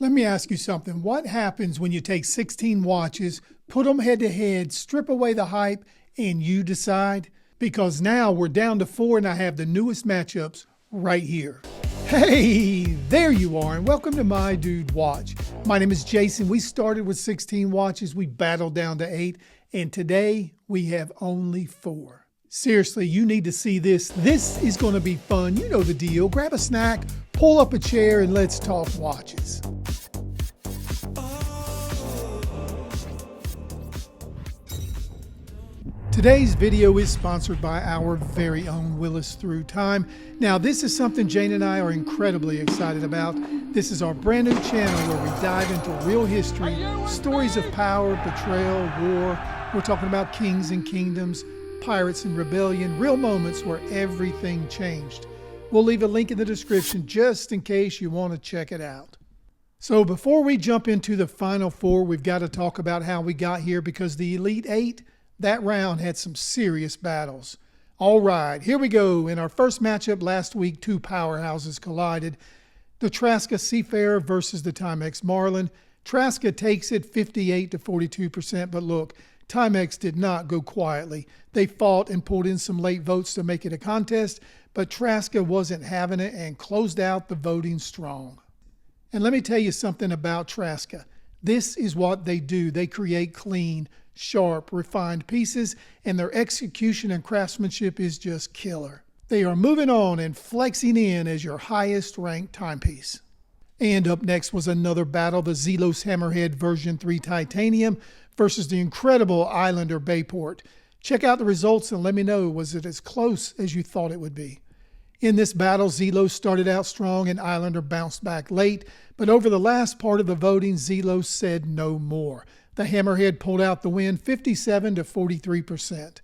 Let me ask you something. What happens when you take 16 watches, put them head to head, strip away the hype, and you decide? Because now we're down to 4 and I have the newest matchups right here. Hey, there you are, and welcome to My Dude Watch. My name is Jason. We started with 16 watches, we battled down to 8, and today we have only 4. Seriously, you need to see this. This is going to be fun. You know the deal. Grab a snack, pull up a chair, and let's talk watches. Today's video is sponsored by our very own Willis Through Time. Now, this is something Jane and I are incredibly excited about. This is our brand new channel where we dive into real history, stories of power, betrayal, war. We're talking about kings and kingdoms, pirates and rebellion, real moments where everything changed. We'll leave a link in the description just in case you want to check it out. So before we jump into the final 4, we've got to talk about how we got here, because the Elite 8, that round had some serious battles. All right, here we go. In our first matchup last week, 2 powerhouses collided. The Traska Seafarer versus the Timex Marlin. Traska takes it 58 to 42%, but look, Timex did not go quietly. They fought and pulled in some late votes to make it a contest, but Traska wasn't having it and closed out the voting strong. And let me tell you something about Traska. This is what they do. They create clean, sharp, refined pieces, and their execution and craftsmanship is just killer. They are moving on and flexing in as your highest ranked timepiece. And up next was another battle, the Zelos Hammerhead version 3 Titanium versus the incredible Islander Bayport. Check out the results and let me know, was it as close as you thought it would be? In this battle, Zelos started out strong and Islander bounced back late, but over the last part of the voting, Zelos said no more. The Hammerhead pulled out the win 57 to 43%.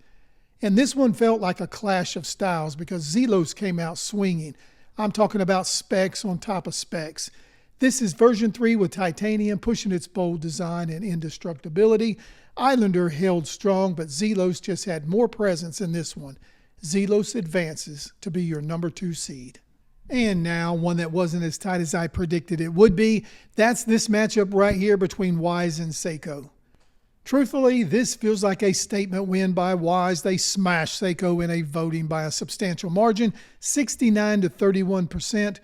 And this one felt like a clash of styles because Zelos came out swinging. I'm talking about specs on top of specs. This is version 3 with titanium pushing its bold design and indestructibility. Islander held strong, but Zelos just had more presence in this one. Zelos advances to be your number 2 seed. And now, one that wasn't as tight as I predicted it would be. That's this matchup right here between Wise and Seiko. Truthfully, this feels like a statement win by Wise. They smashed Seiko in a voting by a substantial margin, 69 to 31%.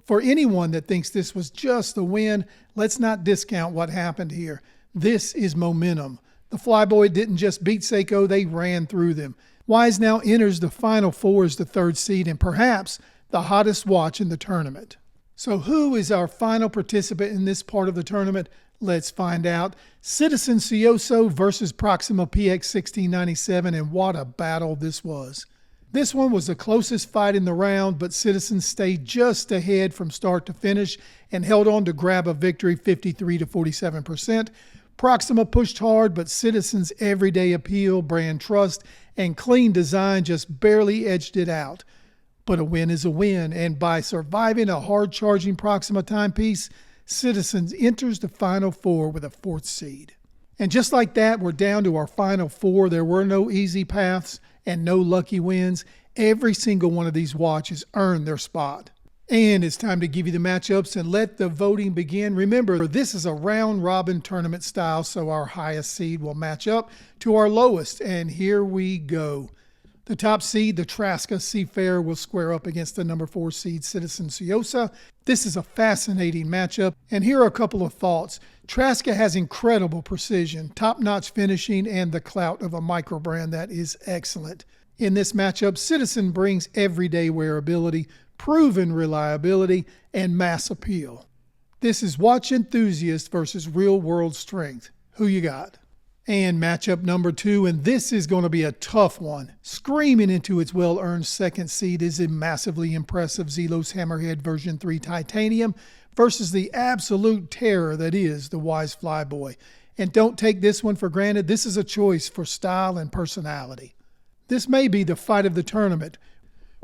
For anyone that thinks this was just a win, let's not discount what happened here. This is momentum. The Flyboy didn't just beat Seiko, they ran through them. Wise now enters the final 4 as the 3rd seed and perhaps the hottest watch in the tournament. So who is our final participant in this part of the tournament? Let's find out. Citizen Tsuyosa versus Proxima PX 1697, and what a battle this was. This one was the closest fight in the round, but Citizen stayed just ahead from start to finish and held on to grab a victory 53 to 47%. Proxima pushed hard, but Citizen's everyday appeal, brand trust, and clean design just barely edged it out. But a win is a win, and by surviving a hard-charging Proxima timepiece, Citizens enters the final 4 with a 4th seed. And just like that, we're down to our final 4. There were no easy paths and no lucky wins. Every single one of these watches earned their spot. And it's time to give you the matchups and let the voting begin. Remember, this is a round-robin tournament style, so our highest seed will match up to our lowest. And here we go. The top seed, the Traska Seafarer, will square up against the number 4 seed, Citizen Tsuyosa. This is a fascinating matchup, and here are a couple of thoughts. Traska has incredible precision, top-notch finishing, and the clout of a microbrand that is excellent. In this matchup, Citizen brings everyday wearability, proven reliability, and mass appeal. This is watch enthusiast versus real-world strength. Who you got? And matchup number 2, and this is going to be a tough one. Screaming into its well-earned 2nd seed is a massively impressive Zelos Hammerhead version 3 Titanium versus the absolute terror that is the Wise Flyboy. And don't take this one for granted. This is a choice for style and personality. This may be the fight of the tournament.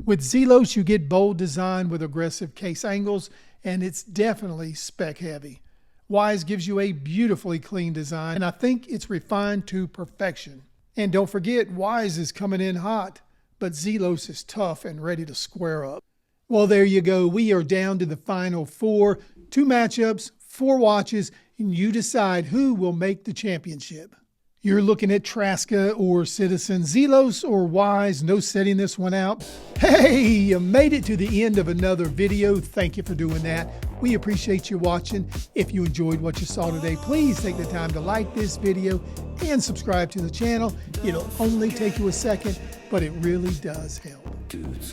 With Zelos, you get bold design with aggressive case angles, and it's definitely spec heavy. Wise gives you a beautifully clean design, and I think it's refined to perfection. And don't forget, Wise is coming in hot, but Zelos is tough and ready to square up. Well, there you go. We are down to the final 4. 2 matchups, 4 watches, and you decide who will make the championship. You're looking at Traska or Citizen, Zelos or Wise, no setting this one out. Hey, you made it to the end of another video. Thank you for doing that. We appreciate you watching. If you enjoyed what you saw today, please take the time to like this video and subscribe to the channel. It'll only take you a second, but it really does help.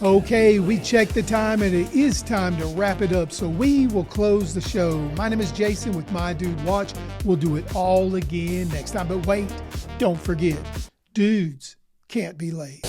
Okay, we checked the time and it is time to wrap it up, so we will close the show. My name is Jason with My Dude Watch. We'll do it all again next time, but wait, don't forget, dudes can't be late.